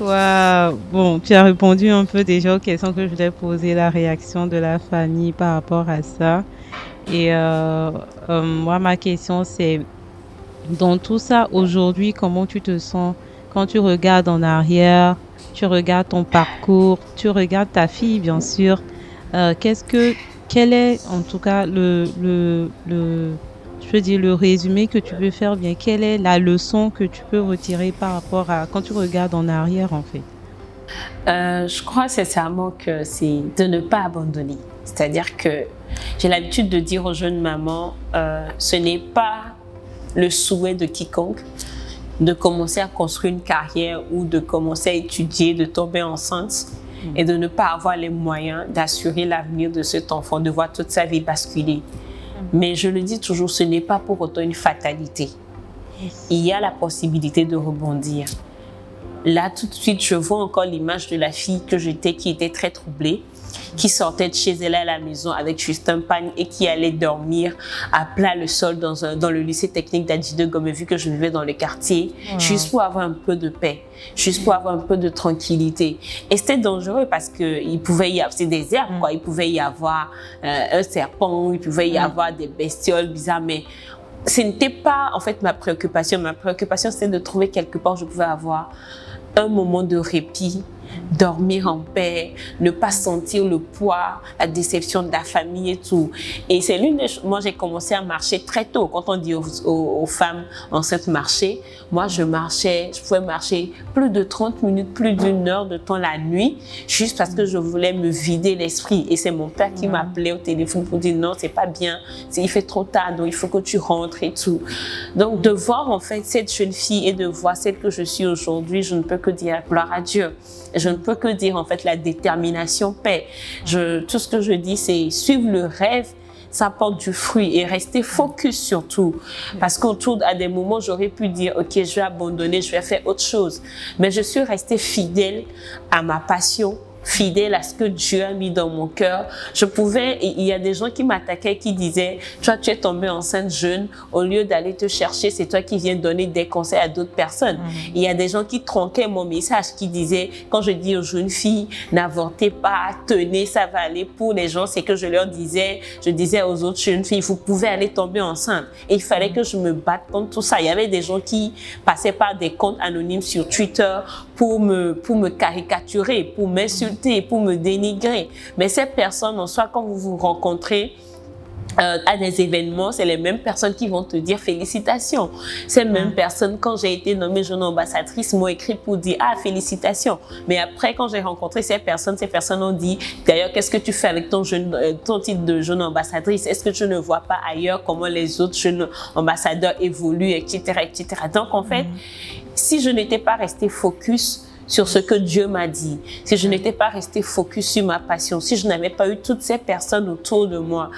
Wow. Bon, tu as répondu un peu déjà aux questions que je voulais poser, la réaction de la famille par rapport à ça. Et moi, ma question, c'est, dans tout ça, aujourd'hui, comment tu te sens quand tu regardes en arrière, tu regardes ton parcours, tu regardes ta fille, bien sûr. Qu'est-ce que quel est en tout cas je veux dire le résumé que tu peux faire, bien quelle est la leçon que tu peux retirer par rapport à quand tu regardes en arrière en fait?
Je crois sincèrement que c'est de ne pas abandonner. C'est-à-dire que j'ai l'habitude de dire aux jeunes mamans, ce n'est pas le souhait de quiconque de commencer à construire une carrière ou de commencer à étudier, de tomber enceinte et de ne pas avoir les moyens d'assurer l'avenir de cet enfant, de voir toute sa vie basculer. Mais je le dis toujours, ce n'est pas pour autant une fatalité. Il y a la possibilité de rebondir. Là, tout de suite, je vois encore l'image de la fille que j'étais, qui était très troublée, qui sortait de chez elle à la maison avec juste un pagne et qui allait dormir à plat le sol dans le lycée technique d'Adji de Gomé, vu que je vivais dans le quartier, juste pour avoir un peu de paix, juste pour avoir un peu de tranquillité. Et c'était dangereux parce qu'il pouvait y avoir, c'est des herbes, quoi. Il pouvait y avoir un serpent, il pouvait y avoir des bestioles bizarres, mais ce n'était pas en fait ma préoccupation. Ma préoccupation, c'était de trouver quelque part où je pouvais avoir un moment de répit, dormir en paix, ne pas sentir le poids, la déception de la famille et tout. Et c'est l'une des choses. Moi, j'ai commencé à marcher très tôt. Quand on dit aux femmes enceintes marcher, moi, je pouvais marcher plus de 30 minutes, plus d'une heure de temps la nuit, juste parce que je voulais me vider l'esprit. Et c'est mon père qui m'appelait au téléphone pour dire non, c'est pas bien, il fait trop tard, donc il faut que tu rentres et tout. Donc, de voir en fait cette jeune fille et de voir celle que je suis aujourd'hui, je ne peux que dire gloire à Dieu. Je ne peux que dire en fait la détermination paie. Tout ce que je dis, c'est suivre le rêve, ça porte du fruit et rester focus surtout. Parce qu'autour, à des moments, j'aurais pu dire, ok, je vais abandonner, je vais faire autre chose. Mais je suis restée fidèle à ma passion, fidèle à ce que Dieu a mis dans mon cœur. Il y a des gens qui m'attaquaient, qui disaient, toi, tu es tombée enceinte jeune, au lieu d'aller te chercher, c'est toi qui viens donner des conseils à d'autres personnes. Il y a des gens qui tronquaient mon message, qui disaient, quand je dis aux jeunes filles, n'avortez pas, tenez, ça va aller. Pour les gens, c'est que je disais aux autres jeunes filles, vous pouvez aller tomber enceinte. Et il fallait que je me batte contre tout ça. Il y avait des gens qui passaient par des comptes anonymes sur Twitter pour me caricaturer, pour m'insulter, pour me dénigrer. Mais ces personnes, en soi, quand vous vous rencontrez à des événements, c'est les mêmes personnes qui vont te dire félicitations. Ces mêmes personnes, quand j'ai été nommée jeune ambassadrice, m'ont écrit pour dire ah félicitations. Mais après, quand j'ai rencontré ces personnes ont dit d'ailleurs qu'est-ce que tu fais avec ton titre de jeune ambassadrice? Est-ce que tu ne vois pas ailleurs comment les autres jeunes ambassadeurs évoluent, etc., etc. Donc en fait, si je n'étais pas restée focus sur ce que Dieu m'a dit, si je n'étais pas restée focus sur ma passion, si je n'avais pas eu toutes ces personnes autour de moi,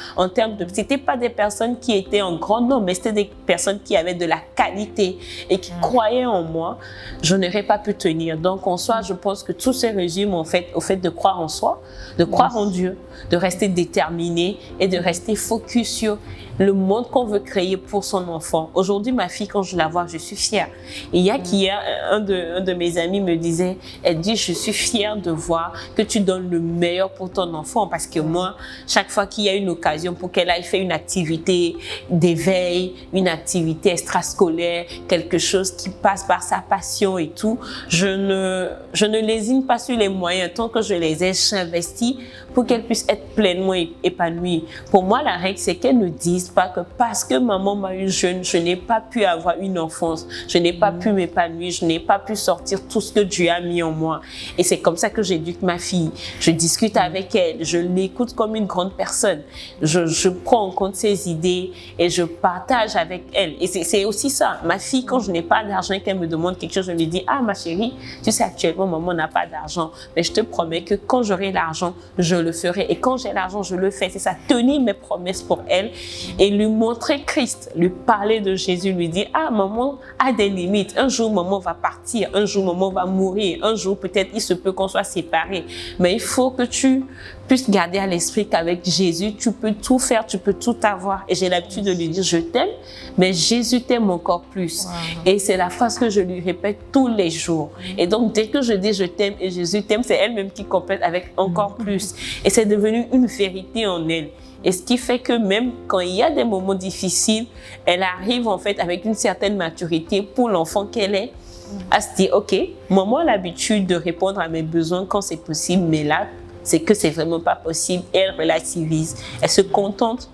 c'était pas des personnes qui étaient en grand nombre, mais c'était des personnes qui avaient de la qualité et qui croyaient en moi, je n'aurais pas pu tenir. Donc en soi, je pense que tout se résume au fait de croire en soi, de croire en Dieu, de rester déterminé et de rester focus sur le monde qu'on veut créer pour son enfant. Aujourd'hui, ma fille, quand je la vois, je suis fière. Et hier, un de mes amis me disait, elle dit, je suis fière de voir que tu donnes le meilleur pour ton enfant, parce que moi, chaque fois qu'il y a une occasion pour qu'elle aille faire une activité d'éveil, une activité extrascolaire, quelque chose qui passe par sa passion et tout, je ne lésine pas sur les moyens. Tant que je les ai, j'investis pour qu'elle puisse être pleinement épanouie. Pour moi, la règle, c'est qu'elle ne dise pas que parce que maman m'a eu jeune, je n'ai pas pu avoir une enfance, je n'ai pas pu m'épanouir, je n'ai pas pu sortir tout ce que Dieu a mis en moi. Et c'est comme ça que j'éduque ma fille. Je discute avec elle, je l'écoute comme une grande personne. Je prends en compte ses idées et je partage avec elle. Et c'est aussi ça. Ma fille, quand je n'ai pas d'argent et qu'elle me demande quelque chose, je lui dis, ah ma chérie, tu sais actuellement maman n'a pas d'argent, mais je te promets que quand j'aurai l'argent, je le ferai. Et quand j'ai l'argent, je le fais. C'est ça, tenir mes promesses pour elle et lui montrer Christ, lui parler de Jésus, lui dire, ah, maman a des limites. Un jour, maman va partir. Un jour, maman va mourir. Un jour, peut-être, il se peut qu'on soit séparés. Mais il faut que tu puisses garder à l'esprit qu'avec Jésus, tu peux tout faire, tu peux tout avoir. Et j'ai l'habitude de lui dire, je t'aime, mais Jésus t'aime encore plus. Wow. Et c'est la phrase que je lui répète tous les jours. Et donc, dès que je dis je t'aime et Jésus t'aime, c'est elle-même qui complète avec encore plus. Et c'est devenu une vérité en elle. Et ce qui fait que même quand il y a des moments difficiles, elle arrive en fait avec une certaine maturité pour l'enfant qu'elle est, à se dire, ok, maman a l'habitude de répondre à mes besoins quand c'est possible, mais là, c'est que c'est vraiment pas possible. Elle relativise, elle se contente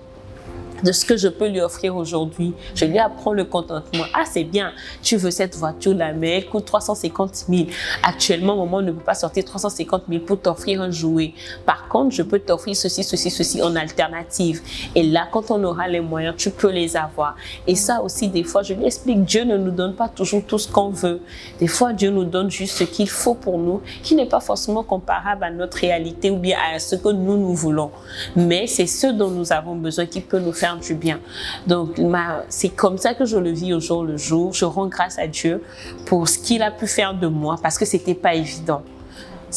de ce que je peux lui offrir aujourd'hui. Je lui apprends le contentement. Ah, c'est bien, tu veux cette voiture-là, mais elle coûte 350 000. Actuellement, maman ne peut pas sortir 350 000 pour t'offrir un jouet. Par contre, je peux t'offrir ceci en alternative. Et là, quand on aura les moyens, tu peux les avoir. Et ça aussi, des fois, je lui explique, Dieu ne nous donne pas toujours tout ce qu'on veut. Des fois, Dieu nous donne juste ce qu'il faut pour nous, qui n'est pas forcément comparable à notre réalité ou bien à ce que nous voulons. Mais c'est ce dont nous avons besoin qui peut nous faire du bien. Donc, c'est comme ça que je le vis au jour le jour. Je rends grâce à Dieu pour ce qu'il a pu faire de moi parce que c'était pas évident.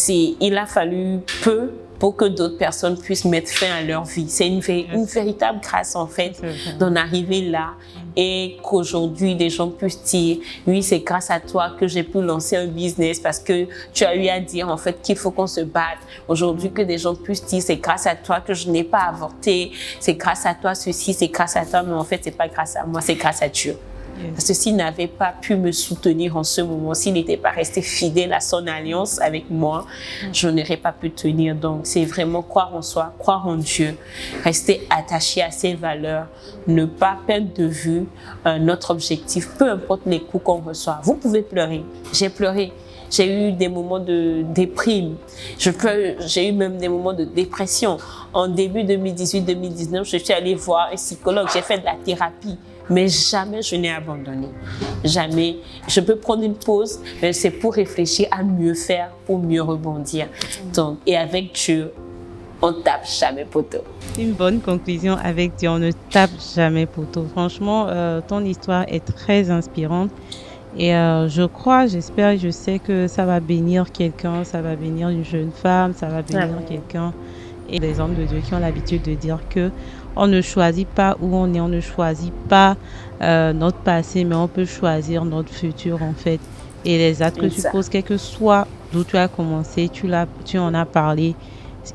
Il a fallu peu pour que d'autres personnes puissent mettre fin à leur vie. C'est une véritable grâce, en fait, d'en arriver là et qu'aujourd'hui, des gens puissent dire, oui, c'est grâce à toi que j'ai pu lancer un business parce que tu as eu à dire, en fait, qu'il faut qu'on se batte. Aujourd'hui, que des gens puissent dire, c'est grâce à toi que je n'ai pas avorté, c'est grâce à toi ceci, c'est grâce à toi, mais en fait, c'est pas grâce à moi, c'est grâce à Dieu. Parce que s'il n'avait pas pu me soutenir en ce moment, s'il n'était pas resté fidèle à son alliance avec moi, je n'aurais pas pu tenir. Donc, c'est vraiment croire en soi, croire en Dieu, rester attaché à ses valeurs, ne pas perdre de vue notre objectif, peu importe les coups qu'on reçoit. Vous pouvez pleurer. J'ai pleuré. J'ai eu des moments de déprime. J'ai eu même des moments de dépression. En début 2018-2019, je suis allée voir un psychologue. J'ai fait de la thérapie. Mais jamais je n'ai abandonné. Jamais. Je peux prendre une pause, mais c'est pour réfléchir à mieux faire, pour mieux rebondir. Donc, et avec Dieu, on tape jamais poteau.
Une bonne conclusion, avec Dieu, on ne tape jamais poteau. Franchement, ton histoire est très inspirante. Et je crois, j'espère, je sais que ça va bénir quelqu'un, ça va bénir une jeune femme, ça va bénir quelqu'un. Et des hommes de Dieu qui ont l'habitude de dire que on ne choisit pas où on est, on ne choisit pas notre passé, mais on peut choisir notre futur en fait. Et les actes que tu poses, quel que soit d'où tu as commencé, tu en as parlé,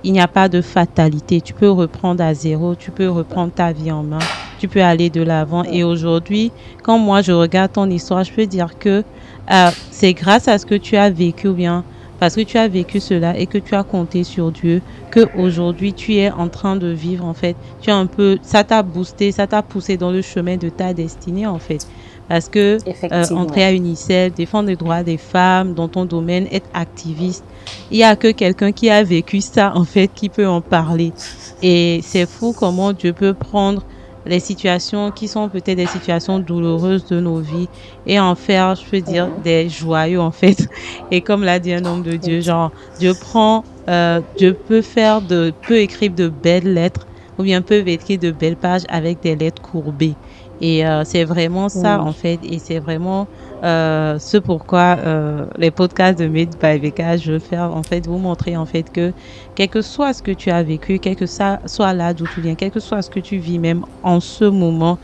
il n'y a pas de fatalité. Tu peux reprendre à zéro, tu peux reprendre ta vie en main, tu peux aller de l'avant. Et aujourd'hui, quand moi je regarde ton histoire, je peux dire que c'est grâce à ce que tu as vécu ou bien parce que tu as vécu cela et que tu as compté sur Dieu, que aujourd'hui tu es en train de vivre en fait. Ça t'a boosté, ça t'a poussé dans le chemin de ta destinée en fait. Parce que entrer à UNICEF, défendre les droits des femmes dans ton domaine, être activiste, il y a que quelqu'un qui a vécu ça en fait qui peut en parler. Et c'est fou comment Dieu peut prendre les situations qui sont peut-être des situations douloureuses de nos vies et en faire, je peux dire, des joyaux en fait. Et comme l'a dit un homme de Dieu, genre Dieu peut écrire de belles lettres ou bien peut écrire de belles pages avec des lettres courbées. Et c'est vraiment ça en fait, et c'est vraiment ce pourquoi les podcasts de Made by Becca, je veux faire en fait vous montrer en fait que quel que soit ce que tu as vécu, quel que ça soit là d'où tu viens, quel que soit ce que tu vis même en ce moment,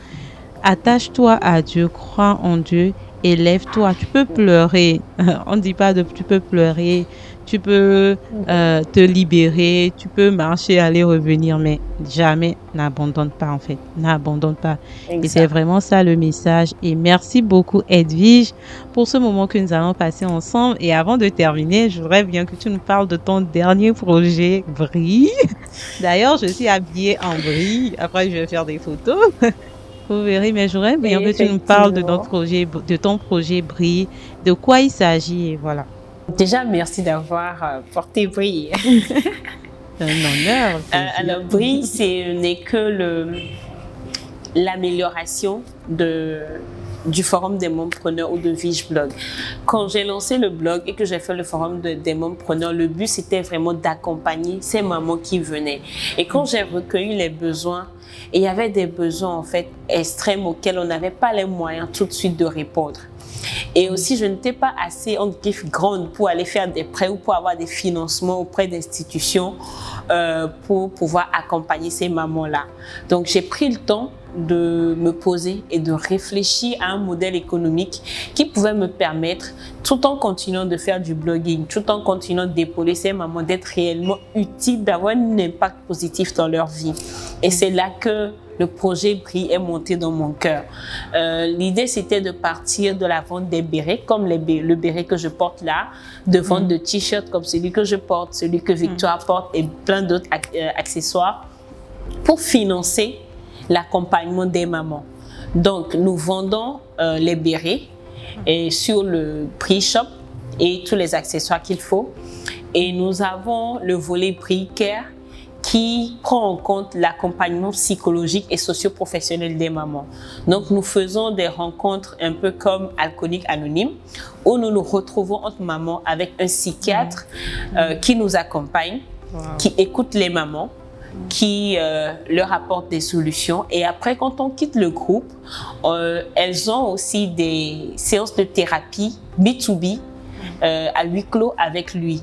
attache-toi à Dieu, crois en Dieu et lève-toi. Tu peux pleurer, on ne dit pas tu peux pleurer, tu peux te libérer, tu peux marcher, aller, revenir, mais jamais n'abandonne pas en fait, n'abandonne pas. Exact. Et c'est vraiment ça le message. Et merci beaucoup Edwige pour ce moment que nous allons passer ensemble. Et avant de terminer, je voudrais bien que tu nous parles de ton dernier projet Brille. D'ailleurs, je suis habillée en Brille. Après, je vais faire des photos. Vous verrez, mais j'aurais bien que tu nous parles de ton projet Brille, de quoi il s'agit et voilà.
Déjà, merci d'avoir porté Brille.
C'est un honneur.
Alors, Brille, ce n'est que l'amélioration du forum des mompreneurs ou de Vige Blog. Quand j'ai lancé le blog et que j'ai fait le forum des mompreneurs, le but c'était vraiment d'accompagner ces mamans qui venaient. Et quand j'ai recueilli les besoins, et il y avait des besoins en fait extrêmes auxquels on n'avait pas les moyens tout de suite de répondre. Et aussi, je n'étais pas assez grande pour aller faire des prêts ou pour avoir des financements auprès d'institutions pour pouvoir accompagner ces mamans-là. Donc, j'ai pris le temps de me poser et de réfléchir à un modèle économique qui pouvait me permettre, tout en continuant de faire du blogging, tout en continuant d'épauler ces mamans, d'être réellement utile, d'avoir un impact positif dans leur vie. Et c'est là que le projet Brie est monté dans mon cœur. L'idée, c'était de partir de la vente des bérets, comme le béret que je porte là, de vente de t-shirts comme celui que je porte, celui que Victoire porte et plein d'autres accessoires pour financer l'accompagnement des mamans. Donc, nous vendons les bérets et sur le Brie Shop et tous les accessoires qu'il faut. Et nous avons le volet Brie Care qui prend en compte l'accompagnement psychologique et socio-professionnel des mamans. Donc, nous faisons des rencontres un peu comme Alcooliques Anonymes, où nous nous retrouvons entre mamans avec un psychiatre qui nous accompagne, qui écoute les mamans, qui leur apporte des solutions. Et après, quand on quitte le groupe, elles ont aussi des séances de thérapie B2B à huis clos avec lui.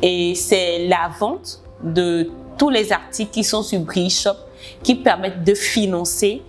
Et c'est la vente de tous les articles qui sont sur Brie Shop qui permettent de financer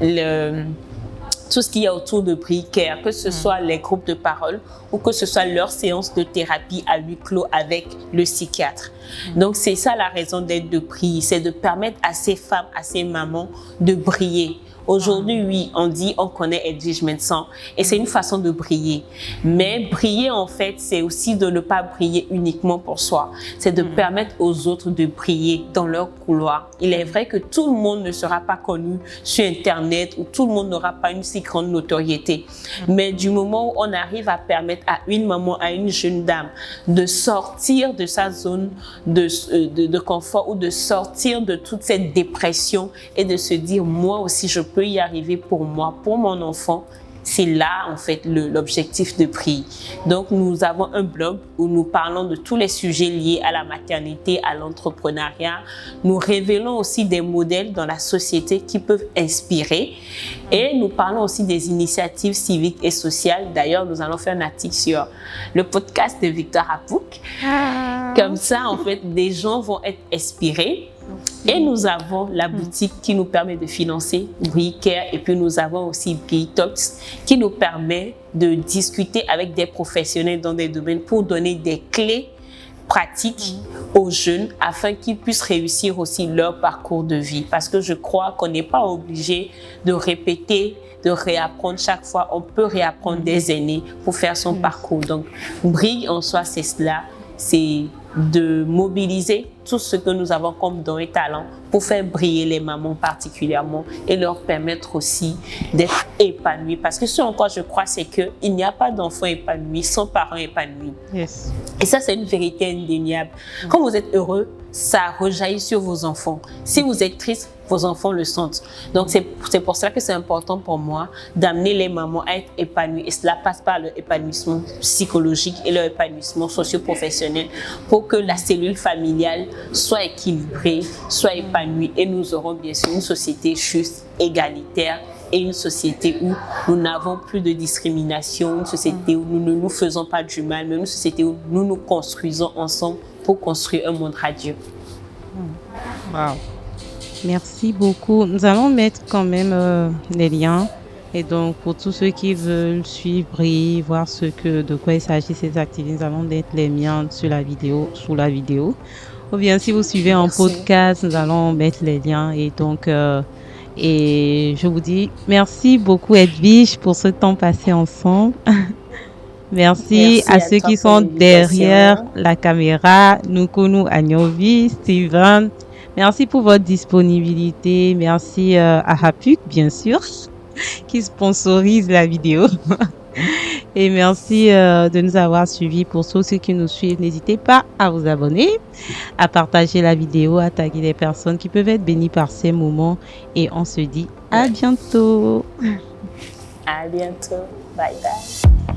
tout ce qu'il y a autour de Brie Care, que ce soit les groupes de parole ou que ce soit leur séance de thérapie à huis clos avec le psychiatre. Donc, c'est ça la raison d'être de Brie, c'est de permettre à ces femmes, à ces mamans de briller. Aujourd'hui, oui, on connaît Edwige Mensan et c'est une façon de briller. Mais briller, en fait, c'est aussi de ne pas briller uniquement pour soi. C'est de permettre aux autres de briller dans leur couloir. Il est vrai que tout le monde ne sera pas connu sur Internet ou tout le monde n'aura pas une si grande notoriété. Mais du moment où on arrive à permettre à une maman, à une jeune dame de sortir de sa zone de confort ou de sortir de toute cette dépression et de se dire, moi aussi, je peux y arriver pour moi, pour mon enfant. C'est là, en fait, l'objectif de Brie. Donc, nous avons un blog où nous parlons de tous les sujets liés à la maternité, à l'entrepreneuriat. Nous révélons aussi des modèles dans la société qui peuvent inspirer. Et nous parlons aussi des initiatives civiques et sociales. D'ailleurs, nous allons faire un article sur le podcast de Victoire Apouk. Comme ça, en fait, des gens vont être inspirés. Et nous avons la boutique qui nous permet de financer Brie Care et puis nous avons aussi Brie Talks qui nous permet de discuter avec des professionnels dans des domaines pour donner des clés pratiques aux jeunes afin qu'ils puissent réussir aussi leur parcours de vie. Parce que je crois qu'on n'est pas obligé de répéter, de réapprendre chaque fois. On peut réapprendre des aînés pour faire son parcours. Donc, Brie en soi, c'est cela. C'est de mobiliser tout ce que nous avons comme dons et talents pour faire briller les mamans particulièrement et leur permettre aussi d'être épanouies. Parce que ce en quoi je crois, c'est qu'il n'y a pas d'enfant épanoui sans parents épanouis.
Yes.
Et ça, c'est une vérité indéniable. Quand vous êtes heureux, ça rejaillit sur vos enfants. Si vous êtes triste, vos enfants le sentent. Donc, c'est pour ça que c'est important pour moi d'amener les mamans à être épanouies. Et cela passe par leur épanouissement psychologique et leur épanouissement socio-professionnel pour que la cellule familiale soit équilibrée, soit épanouie. Et nous aurons bien sûr une société juste, égalitaire et une société où nous n'avons plus de discrimination, une société où nous ne nous faisons pas du mal, mais une société où nous nous construisons ensemble pour construire un monde radieux.
Wow. Merci beaucoup. Nous allons mettre quand même les liens. Et donc, pour tous ceux qui veulent suivre et voir de quoi il s'agit ces activités, nous allons mettre les liens sous la vidéo. Ou bien, si vous suivez en podcast, nous allons mettre les liens. Et donc, et je vous dis merci beaucoup, Edwige, pour ce temps passé ensemble. Merci à ceux qui sont derrière la caméra, Nukunu Agnovi, Steven. Merci pour votre disponibilité. Merci à Apuk, bien sûr, qui sponsorise la vidéo. Et merci de nous avoir suivis. Pour ceux qui nous suivent, n'hésitez pas à vous abonner, à partager la vidéo, à taguer les personnes qui peuvent être bénies par ces moments. Et on se dit à bientôt.
À bientôt. Bye bye.